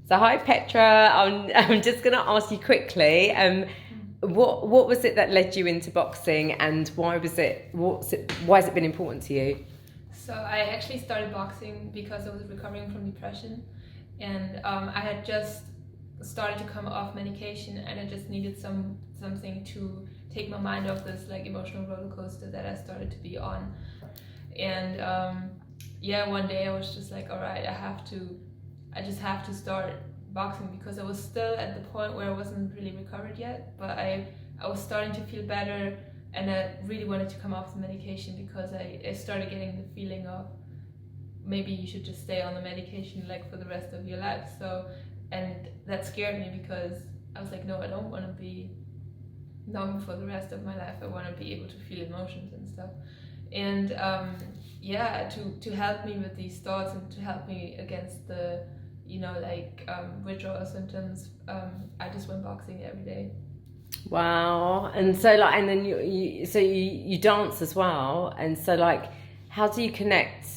So hi Petra, I'm just going to ask you quickly, what was it that led you into boxing, and why has it been important to you? So I actually started boxing because I was recovering from depression, and I had just started to come off medication, and I just needed something to take my mind off this like emotional roller coaster that I started to be on. And yeah, one day I was just like, all right, I just have to start boxing, because I was still at the point where I wasn't really recovered yet, but I was starting to feel better, and I really wanted to come off the medication because I started getting the feeling of maybe you should just stay on the medication like for the rest of your life. So, and that scared me because I was like, no, I don't want to be numb for the rest of my life. I want to be able to feel emotions and stuff. And yeah, to help me with these thoughts and to help me against the withdrawal symptoms, I just went boxing every day. Wow. And so like, and then you dance as well, and so like, how do you connect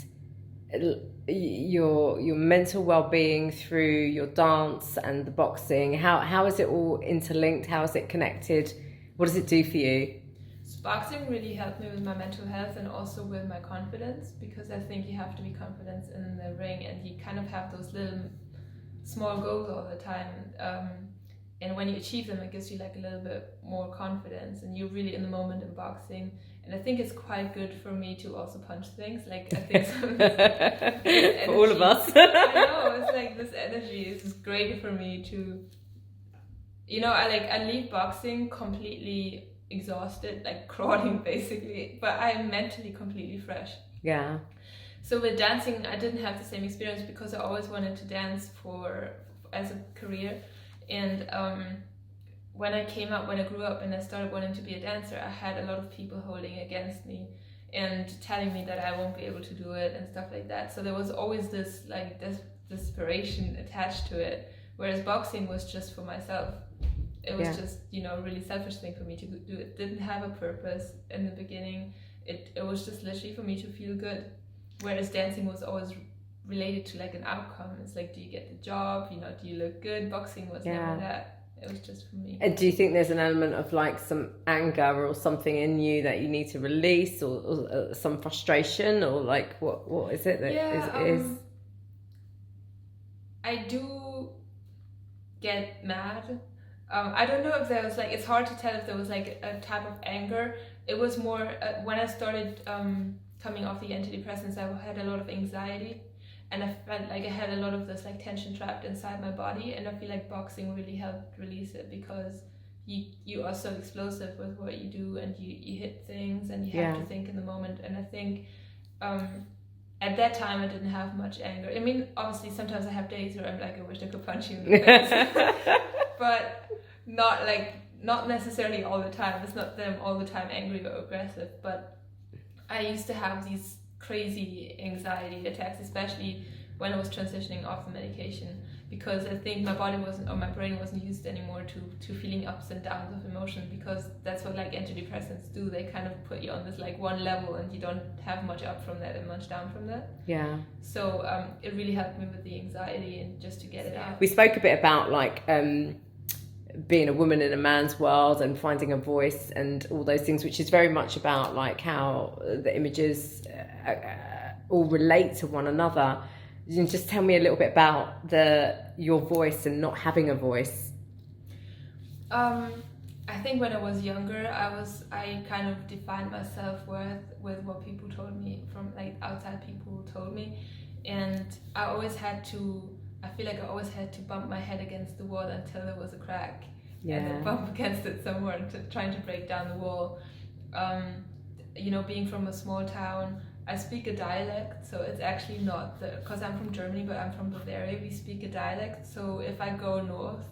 your mental well-being through your dance and the boxing? How is it all interlinked? How is it connected? What does it do for you? So boxing really helped me with my mental health and also with my confidence, because I think you have to be confident in the ring, and you kind of have those little small goals all the time. And when you achieve them, it gives you like a little bit more confidence, and you're really in the moment in boxing. And I think it's quite good for me to also punch things. Like, I think for all of us. I know, it's like this energy is great for me to, I leave boxing completely exhausted, like crawling basically, but I'm mentally completely fresh. Yeah. So with dancing, I didn't have the same experience because I always wanted to dance as a career. And when I grew up and I started wanting to be a dancer, I had a lot of people holding against me and telling me that I won't be able to do it and stuff like that. So there was always this desperation attached to it, whereas boxing was just for myself. It was just, a really selfish thing for me to do. It didn't have a purpose in the beginning. It was just literally for me to feel good. Whereas dancing was always related to like an outcome. It's like, do you get the job? Do you look good? Boxing was never that. It was just for me. And do you think there's an element of like some anger or something in you that you need to release, or some frustration, or like what is it that is? I do get mad. I don't know if there was it's hard to tell if there was like a type of anger. It was more when I started coming off the antidepressants, I had a lot of anxiety, and I felt like I had a lot of this like tension trapped inside my body, and I feel like boxing really helped release it, because you are so explosive with what you do, and you hit things, and you have to think in the moment. And I think at that time I didn't have much anger. I mean, obviously sometimes I have days where I'm like, I wish I could punch you in the face. But not necessarily all the time. It's not that I'm all the time angry or aggressive, but I used to have these crazy anxiety attacks, especially when I was transitioning off the medication, because I think my brain wasn't used anymore to feeling ups and downs of emotion, because that's what like antidepressants do. They kind of put you on this like one level, and you don't have much up from that and much down from that. Yeah. So it really helped me with the anxiety and just to get it out. We spoke a bit about like being a woman in a man's world and finding a voice and all those things, which is very much about like how the images all relate to one another. You can just tell me a little bit about your voice and not having a voice. I think when I was younger, I kind of defined my self-worth with what people told me, from like outside people told me, and I feel like I always had to bump my head against the wall until there was a crack, and then bump against it somewhere, trying to break down the wall. Being from a small town, I speak a dialect, so it's actually not because I'm from Germany, but I'm from Bavaria. We speak a dialect, so if I go north,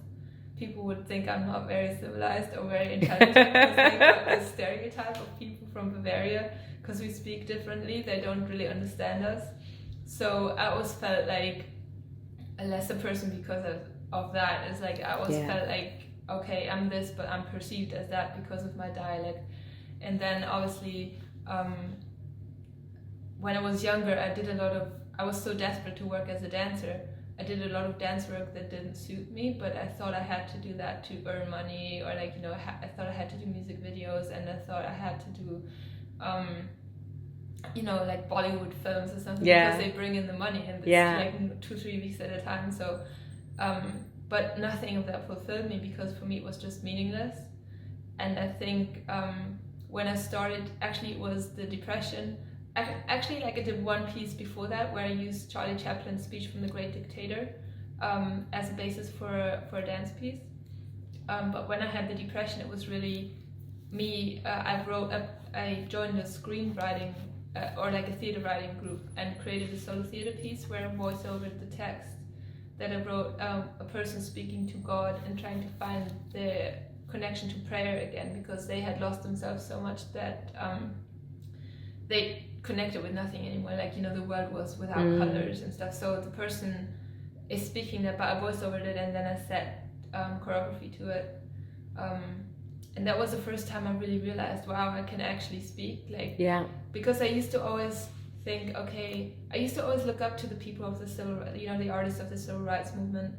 people would think I'm not very civilized or very intelligent, because they got this stereotype of people from Bavaria, because we speak differently. They don't really understand us. So I always felt like a lesser person because of that. It's like I always felt like, okay, I'm this, but I'm perceived as that because of my dialect. And then obviously when I was younger, I was so desperate to work as a dancer I did a lot of dance work that didn't suit me, but I thought I had to do that to earn money, or like, you know, I thought I had to do music videos, and I thought I had to do, you know, like Bollywood films or something, because they bring in the money, and it's like 2-3 weeks at a time. So, but nothing of that fulfilled me, because for me it was just meaningless. And I think when I started, actually it was the depression. Actually, like I did one piece before that where I used Charlie Chaplin's speech from The Great Dictator as a basis for a dance piece. But when I had the depression, it was really me. I joined a screenwriting or like a theater writing group, and created a solo theater piece where I voice over the text that I wrote, a person speaking to God and trying to find the connection to prayer again, because they had lost themselves so much that they connected with nothing anymore. Like, you know, the world was without colors and stuff. So the person is speaking that, but I voice over it, and then I set choreography to it. And that was the first time I really realized, wow, I can actually speak. Like, because I used to always think, okay, I used to always look up to the people of the the artists of the civil rights movement,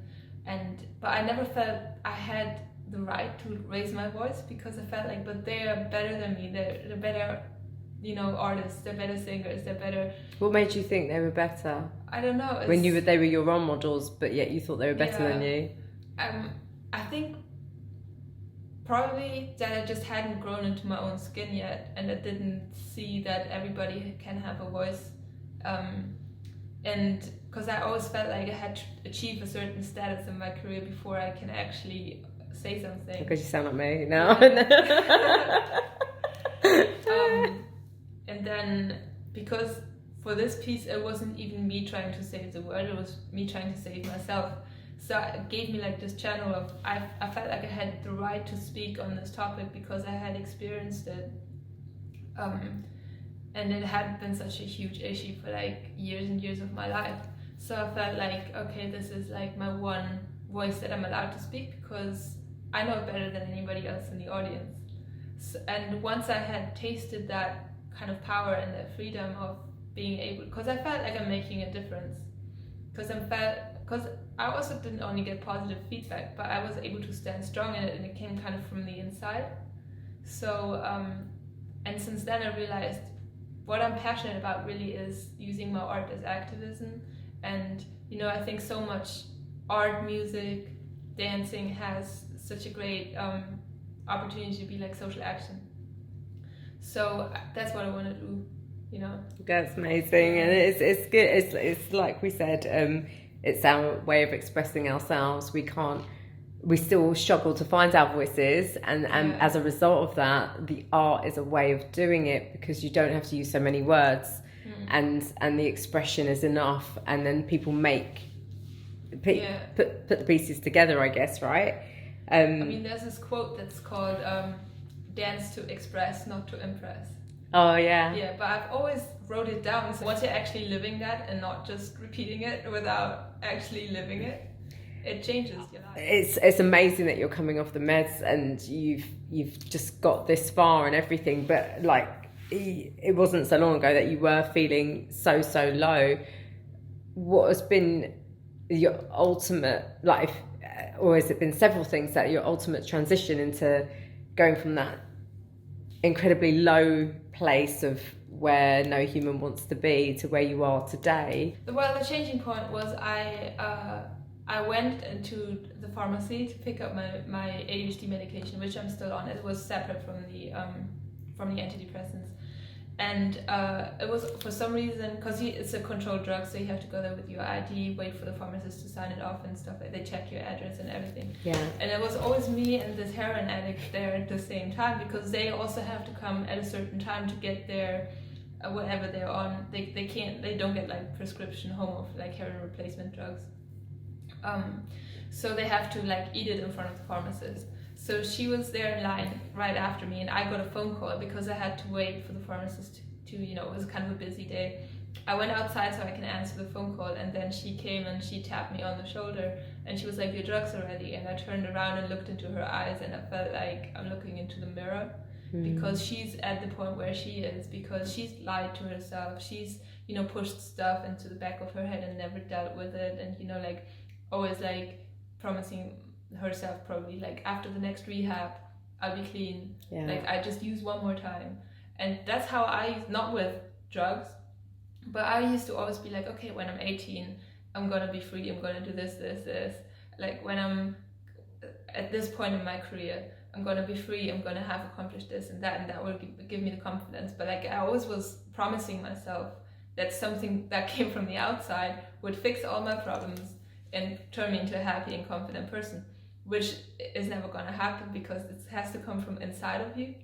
but I never felt I had the right to raise my voice, because I felt like, but they're better than me. They're better, you know, artists. They're better singers. They're better. What made you think they were better? I don't know. When they were your role models, but yet you thought they were better than you. I think probably that I just hadn't grown into my own skin yet, and I didn't see that everybody can have a voice. And because I always felt like I had to achieve a certain status in my career before I can actually say something. Because you sound like me now. And then, because for this piece, it wasn't even me trying to save the world, it was me trying to save myself. So it gave me like this channel of, I felt like I had the right to speak on this topic because I had experienced it. And it had been such a huge issue for like years and years of my life. So I felt like, okay, this is like my one voice that I'm allowed to speak, because I know it better than anybody else in the audience. So, and once I had tasted that kind of power and that freedom of being able, because I felt like I'm making a difference, because I also didn't only get positive feedback, but I was able to stand strong in it, and it came kind of from the inside. So and since then I realized what I'm passionate about really is using my art as activism. And you know, I think so much art, music, dancing has such a great opportunity to be like social action. So that's what I want to do, you know. That's amazing, and it's good. It's like we said, it's our way of expressing ourselves. We still struggle to find our voices, and as a result of that, the art is a way of doing it, because you don't have to use so many words, and the expression is enough, and then people put the pieces together, I guess, right? I mean, there's this quote that's called "Dance to express, not to impress." Oh yeah. Yeah, but I've always wrote it down. So once you're actually living that and not just repeating it without actually living it, it changes your life. It's amazing that you're coming off the meds and you've just got this far and everything, but like it wasn't so long ago that you were feeling so low. What has been your ultimate life, or has it been several things that your ultimate transition into going from that incredibly low place of where no human wants to be to where you are today? Well, the changing point was I went into the pharmacy to pick up my ADHD medication, which I'm still on. It was separate from the antidepressants, and it was, for some reason, because it's a controlled drug, so you have to go there with your ID, wait for the pharmacist to sign it off and stuff. Like, they check your address and everything. Yeah. And it was always me and this heroin addict there at the same time, because they also have to come at a certain time to get their whatever they're on. They don't get like prescription home of like heroin replacement drugs. So they have to like eat it in front of the pharmacist. So she was there in line right after me, and I got a phone call because I had to wait for the pharmacist to you know, it was kind of a busy day. I went outside so I can answer the phone call, and then she came and she tapped me on the shoulder, and she was like, "Your drugs are ready." And I turned around and looked into her eyes, and I felt like I'm looking into the mirror. because she's at the point where she is, because she's lied to herself, she's, you know, pushed stuff into the back of her head and never dealt with it, and, you know, like always like promising herself probably like after the next rehab I'll be clean, like I just use one more time. And that's how I, not with drugs, but I used to always be like, okay, when I'm 18 I'm gonna be free, I'm gonna do this, like when I'm at this point in my career I'm gonna be free, I'm gonna have accomplished this and that will give me the confidence. But like I always was promising myself that something that came from the outside would fix all my problems and turn me into a happy and confident person, which is never gonna happen because it has to come from inside of you.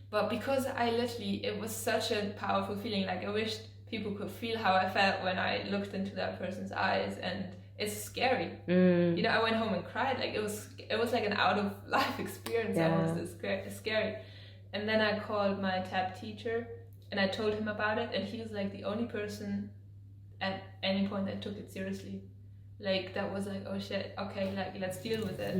But because I literally, it was such a powerful feeling, like I wished people could feel how I felt when I looked into that person's eyes, and it's scary. You know, I went home and cried, like it was like an out of life experience. Almost. It's scary. And then I called my tap teacher and I told him about it, and he was like the only person at any point that took it seriously. Like that was like, oh shit, okay, like let's deal with it.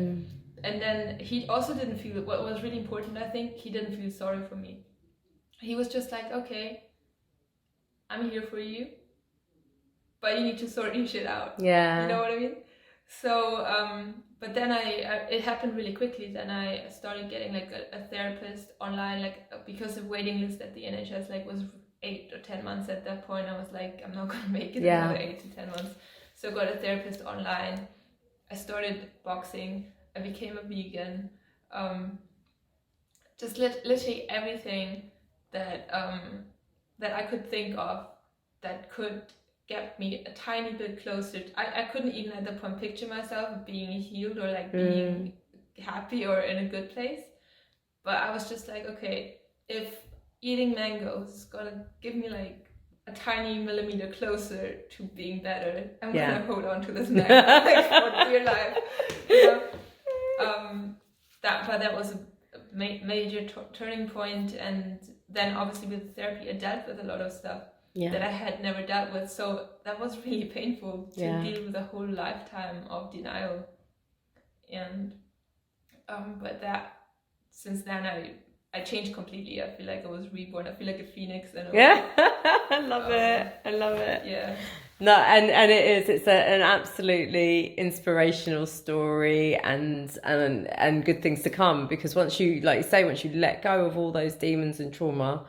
And then he also didn't feel, what was really important, I think, he didn't feel sorry for me. He was just like, okay, I'm here for you, but you need to sort your shit out. You know what I mean? So, but then it happened really quickly. Then I started getting like a therapist online, like because the waiting list at the NHS like was 8 or 10 months at that point. I was like, I'm not gonna make it another 8 to 10 months. So I got a therapist online. I started boxing. I became a vegan. Just literally everything that that I could think of that could get me a tiny bit closer. I couldn't even at that point picture myself being healed or like being happy or in a good place. But I was just like, okay, if eating mangoes is gonna give me like a tiny millimeter closer to being better, I'm gonna hold on to this mango like for dear life. You know? That was a major turning point. And then obviously with therapy I dealt with a lot of stuff that I had never dealt with, so that was really painful to deal with a whole lifetime of denial. And but that since then I changed completely. I feel like I was reborn. I feel like a phoenix. And I love it. Yeah. No, and it's an absolutely inspirational story, and good things to come, because once you, like you say, once you let go of all those demons and trauma,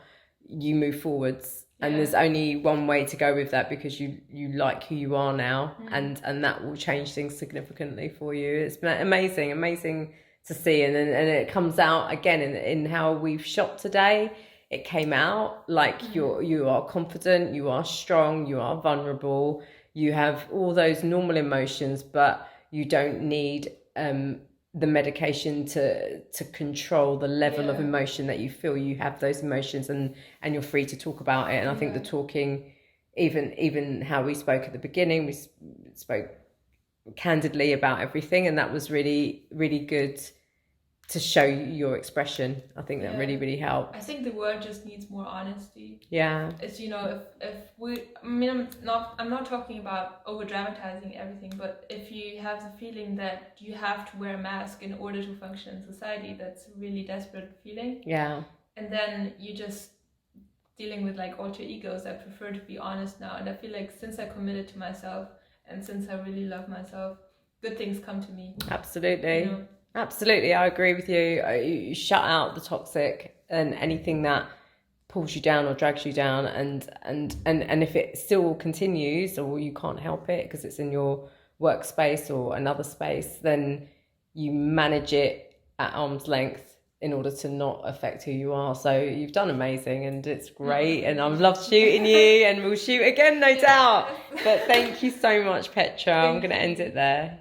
you move forwards. And there's only one way to go with that, because you like who you are now, and that will change things significantly for you. It's amazing to see, and it comes out again in how we've shot today. It came out like you are confident, you are strong, you are vulnerable, you have all those normal emotions, but you don't need the medication to control the level of emotion that you feel. You have those emotions, and you're free to talk about it. And I think the talking, even how we spoke at the beginning, we spoke candidly about everything, and that was really, really good to show your expression. I think that really helped. I think the world just needs more honesty. It's, you know, if we, I mean, I'm not talking about over dramatizing everything, but if you have the feeling that you have to wear a mask in order to function in society, that's a really desperate feeling. And then you just dealing with like alter egos. I prefer to be honest now, and I feel like since I committed to myself and since I really love myself, good things come to me. Absolutely. You know? Absolutely, I agree with you. You shut out the toxic and anything that pulls you down or drags you down, and if it still continues, or you can't help it because it's in your workspace or another space, then you manage it at arm's length in order to not affect who you are. So you've done amazing, and it's great, and I've loved shooting you, and we'll shoot again, no doubt. But thank you so much, Petra. I'm going to end it there.